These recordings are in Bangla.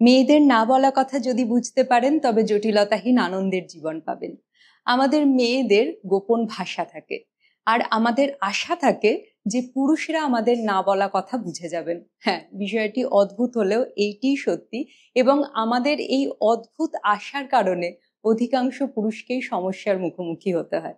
মেয়েদের না বলা কথা যদি বুঝতে পারেন তবে জটিলতাহীন আনন্দের জীবন পাবেন। আমাদের মেয়েদের গোপন ভাষা থাকে, আর আমাদের আশা থাকে যে পুরুষরা আমাদের না বলা কথা বুঝে যাবেন। হ্যাঁ, বিষয়টি অদ্ভুত হলেও এইটিই সত্যি, এবং আমাদের এই অদ্ভুত আশার কারণে অধিকাংশ পুরুষকেই সমস্যার মুখোমুখি হতে হয়।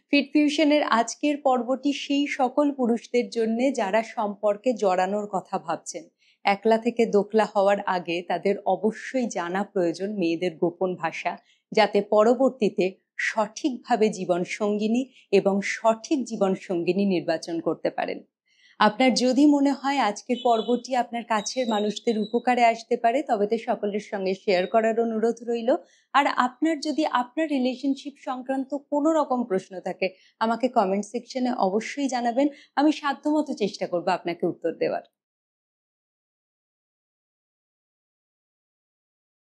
ফিট ফিউশনের আজকের পর্বটি সেই সকল পুরুষদের জন্য যারা সম্পর্কে জড়ানোর কথা ভাবছেন। একলা থেকে দোকলা হওয়ার আগে তাদের অবশ্যই জানা প্রয়োজন মেয়েদের গোপন ভাষা, যাতে পরবর্তীতে সঠিকভাবে জীবন সঙ্গিনী এবং সঠিক জীবন সঙ্গিনী নির্বাচন করতে পারেন। আপনার যদি মনে হয় আজকের পর্বটি আপনার কাছের মানুষদের উপকারে আসতে পারে, তবে তো সকলের সঙ্গে শেয়ার করার অনুরোধ রইল। আর আপনার যদি আপনার রিলেশনশিপ সংক্রান্ত কোনো রকম প্রশ্ন থাকে, আমাকে কমেন্ট সেকশনে অবশ্যই জানাবেন। আমি সাধ্যমতো চেষ্টা করব আপনাকে উত্তর দেওয়ার।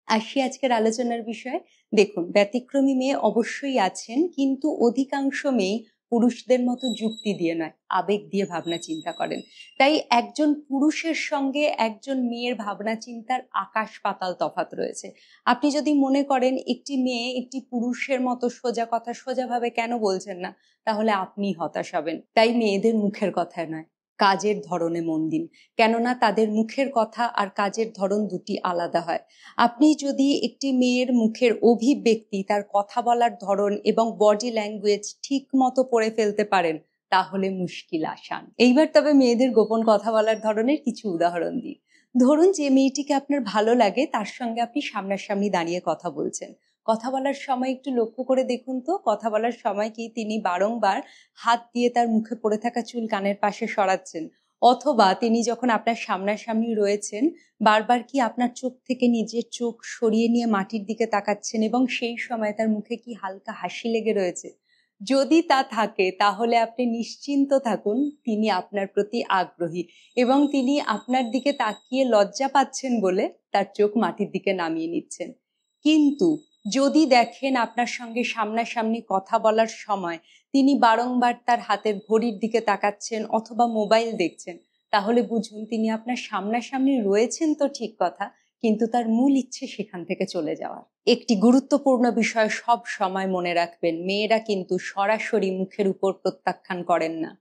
আসি আজকের আলোচনার বিষয়ে। দেখুন, ব্যতিক্রমী মেয়ে অবশ্যই আছেন, কিন্তু অধিকাংশ মেয়ে পুরুষদের মতো যুক্তি দিয়ে নয়, আবেগ দিয়ে ভাবনা চিন্তা করেন। তাই একজন পুরুষের সঙ্গে একজন মেয়ের ভাবনা চিন্তার আকাশ পাতাল তফাৎ রয়েছে। আপনি যদি মনে করেন একটি মেয়ে একটি পুরুষের মতো সোজা কথা সোজাভাবে কেন বলছেন না, তাহলে আপনি হতাশ হবেন। তাই মেয়েদের মুখের কথায় নয়, কাজের ধরনে মন দিন, কেননা তাদের মুখের কথা আর কাজের ধরন দুটি আলাদা হয়। আপনি যদি একটি মেয়ের মুখের অভিব্যক্তি, তার কথা বলার ধরন এবং বডি ল্যাঙ্গুয়েজ ঠিক মতো পড়ে ফেলতে পারেন, তাহলে মুশকিল আসান। এইবার তবে মেয়েদের গোপন কথা বলার ধরনের কিছু উদাহরণ দিই। ধরুন, যে মেয়েটিকে আপনার ভালো লাগে তার সঙ্গে আপনি সামনাসামনি দাঁড়িয়ে কথা বলছেন। কথা বলার সময় একটু লক্ষ্য করে দেখুন তো, কথা বলার সময় কি তিনি বারংবার হাত দিয়ে তার মুখে পড়ে থাকা চুল কানের পাশে সরাচ্ছেন, অথবা তিনি যখন আপনার সামনাসামনি রয়েছেন বারবার কি আপনার চোখ থেকে নিজের চোখ সরিয়ে নিয়ে মাটির দিকে তাকাচ্ছেন, এবং সেই সময় তার মুখে কি হালকা হাসি লেগে রয়েছে? যদি তা থাকে তাহলে আপনি নিশ্চিন্ত থাকুন, তিনি আপনার প্রতি আগ্রহী এবং তিনি আপনার দিকে তাকিয়ে লজ্জা পাচ্ছেন বলে তার চোখ মাটির দিকে নামিয়ে নিচ্ছেন। কিন্তু যদি দেখেন আপনার সঙ্গে সামনাসামনি কথা বলার সময় তিনি বারংবার তার হাতের ঘড়ির দিকে তাকাচ্ছেন অথবা মোবাইল দেখছেন, তাহলে বুঝুন তিনি আপনার সামনাসামনি রয়েছেন তো ঠিক কথা, কিন্তু তার মূল ইচ্ছে সেখান থেকে চলে যাওয়ার। একটি গুরুত্বপূর্ণ বিষয় সব সময় মনে রাখবেন, মেয়েরা কিন্তু সরাসরি মুখের উপর প্রত্যাখ্যান করেন না।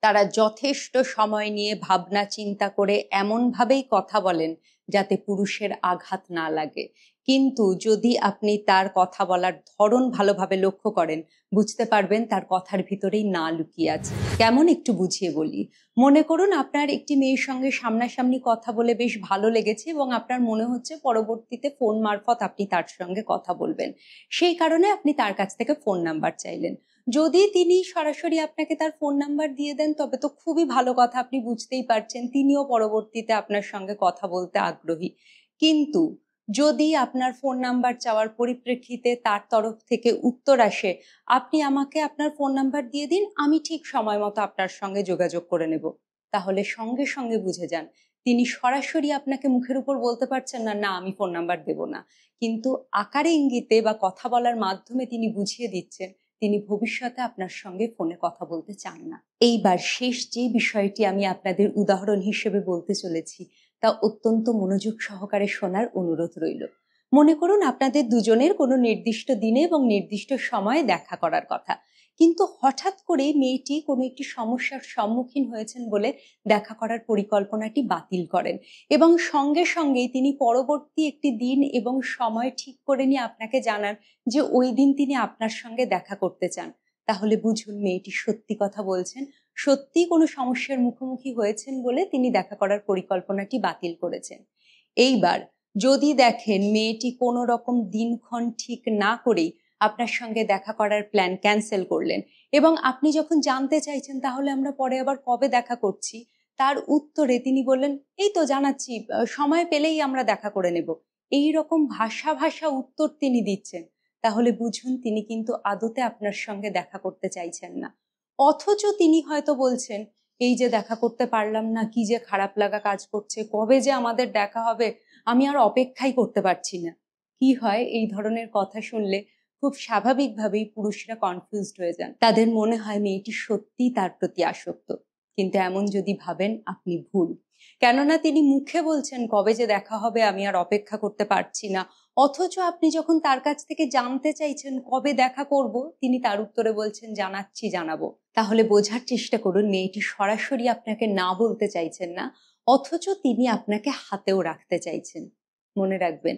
তারা যথেষ্ট সময় নিয়ে ভাবনা চিন্তা করে এমনভাবেই কথা বলেন যাতে পুরুষের আঘাত না লাগে। কিন্তু যদি আপনি তার কথা বলার ধরন ভালোভাবে লক্ষ্য করেন, বুঝতে পারবেন তার কথার ভিতরেই না লুকিয়ে আছে। কেমন, একটু বুঝিয়ে বলি। মনে করুন আপনার একটি মেয়ের সঙ্গে সামনাসামনি কথা বলে বেশ ভালো লেগেছে এবং আপনার মনে হচ্ছে পরবর্তীতে ফোন মারফত আপনি তার সঙ্গে কথা বলবেন। সেই কারণে আপনি তার কাছ থেকে ফোন নাম্বার চাইলেন। যদি তিনি সরাসরি আপনাকে তার ফোন নাম্বার দিয়ে দেন তবে তো খুবই ভালো কথা, আপনি বুঝতেই পারছেন তিনিও পরবর্তীতে আপনার সঙ্গে কথা বলতে আগ্রহী। কিন্তু যদি আপনার ফোন নাম্বার চাওয়ার পরিপ্রেক্ষিতে তার তরফ থেকে উত্তর আসে, আপনি আমাকে আপনার ফোন নাম্বার দিয়ে দিন, আমি ঠিক সময় মতো আপনার সঙ্গে যোগাযোগ করে নেব, তাহলে সঙ্গে সঙ্গে বুঝে যান তিনি সরাসরি আপনাকে মুখের উপর বলতে পারছেন না, না আমি ফোন নাম্বার দেব না, কিন্তু আকারে ইঙ্গিতে বা কথা বলার মাধ্যমে তিনি বুঝিয়ে দিচ্ছেন তিনি ভবিষ্যতে আপনার সঙ্গে ফোনে কথা বলতে চান না। এইবার শেষ যে বিষয়টি আমি আপনাদের উদাহরণ হিসেবে বলতে চলেছি তা অত্যন্ত মনোযোগ সহকারে শোনার অনুরোধ রইল। মনে করুন আপনাদের দুজনের কোনো নির্দিষ্ট দিনে এবং নির্দিষ্ট সময়ে দেখা করার কথা, কিন্তু হঠাৎ করে মেয়েটি কোনো একটি সমস্যার সম্মুখীন হয়েছেন বলে দেখা করার পরিকল্পনাটি বাতিল করেন, এবং সঙ্গে সঙ্গেই তিনি পরবর্তী একটি দিন এবং সময় ঠিক করে নিয়ে আপনাকে জানান যে ওই দিন তিনি আপনার সঙ্গে দেখা করতে চান। তাহলে বুঝুন মেয়েটি সত্যি কথা বলছেন, সত্যি কোনো সমস্যার মুখোমুখি হয়েছেন বলে তিনি দেখা করার পরিকল্পনাটি বাতিল করেছেন। এইবার যদি দেখেন মেয়েটি কোনো রকম দিনক্ষণ ঠিক না করেই আপনার সঙ্গে দেখা করার প্ল্যান ক্যান্সেল করলেন, এবং আপনি যখন জানতে চাইছেন তাহলে আমরা পরে আবার কবে দেখা করছি, তার উত্তরে তিনি বললেন এই তো জানাচ্ছি, সময় পেলেই আমরা দেখা করে নেব, এই রকম ভাষা ভাষা উত্তর তিনি দিচ্ছেন, তাহলে বুঝুন তিনি কিন্তু আদতে আপনার সঙ্গে দেখা করতে চাইছেন না। অথচ তিনি হয়তো বলছেন এই যে দেখা করতে পারলাম না, কি যে খারাপ লাগা কাজ করছে, কবে যে আমাদের দেখা হবে, আমি আর অপেক্ষাই করতে পারছি না। কি হয়, এই ধরনের কথা শুনলে খুব স্বাভাবিকভাবেই পুরুষরা কনফিউজড হয়ে যান, তাদের মনে হয় মেয়েটি সত্যিই তার প্রতি আসক্ত। কিন্তু এমন যদি ভাবেন আপনি ভুল। কেননা তিনি মুখে বলছেন কবে যে দেখা হবে আমি আর অপেক্ষা করতে পারছি না, অথচ আপনি যখন তার কাছ থেকে জানতে চাইছেন কবে দেখা করব, তিনি তার উত্তরে বলছেন জানাচ্ছি, জানাবো। তাহলে বোঝার চেষ্টা করুন, মেয়েটি সরাসরি আপনাকে না বলতে চাইছেন না, অথচ তিনি আপনাকে হাতেও রাখতে চাইছেন। মনে রাখবেন,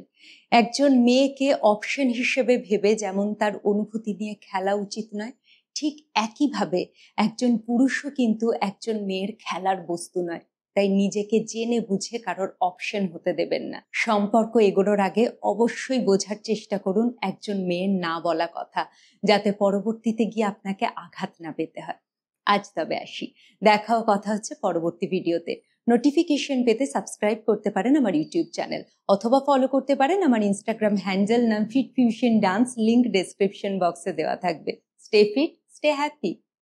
একজন মেয়েকে অপশন হিসেবে ভেবে যেমন তার অনুভূতি নিয়ে খেলা উচিত নয়, ঠিক একইভাবে একজন পুরুষও কিন্তু একজন মেয়ের খেলার বস্তু নয়। তাই নিজেকে জেনে বুঝে কারোর অপশন হতে দেবেন না। সম্পর্ক এগোনোর আগে অবশ্যই বোঝার চেষ্টা করুন একজন মেয়ের না বলা কথা, যাতে পরবর্তীতে গিয়ে আপনাকে আঘাত না পেতে হয়। আজ তবে আসি, দেখা ও কথা হচ্ছে পরবর্তী ভিডিওতে। নোটিফিকেশন পেতে সাবস্ক্রাইব করতে পারেন আমার ইউটিউব চ্যানেল, অথবা ফলো করতে পারেন আমার ইনস্টাগ্রাম হ্যান্ডেল নাম fit fusion dance, link description বক্সে দেওয়া থাকবে। Stay fit, stay happy.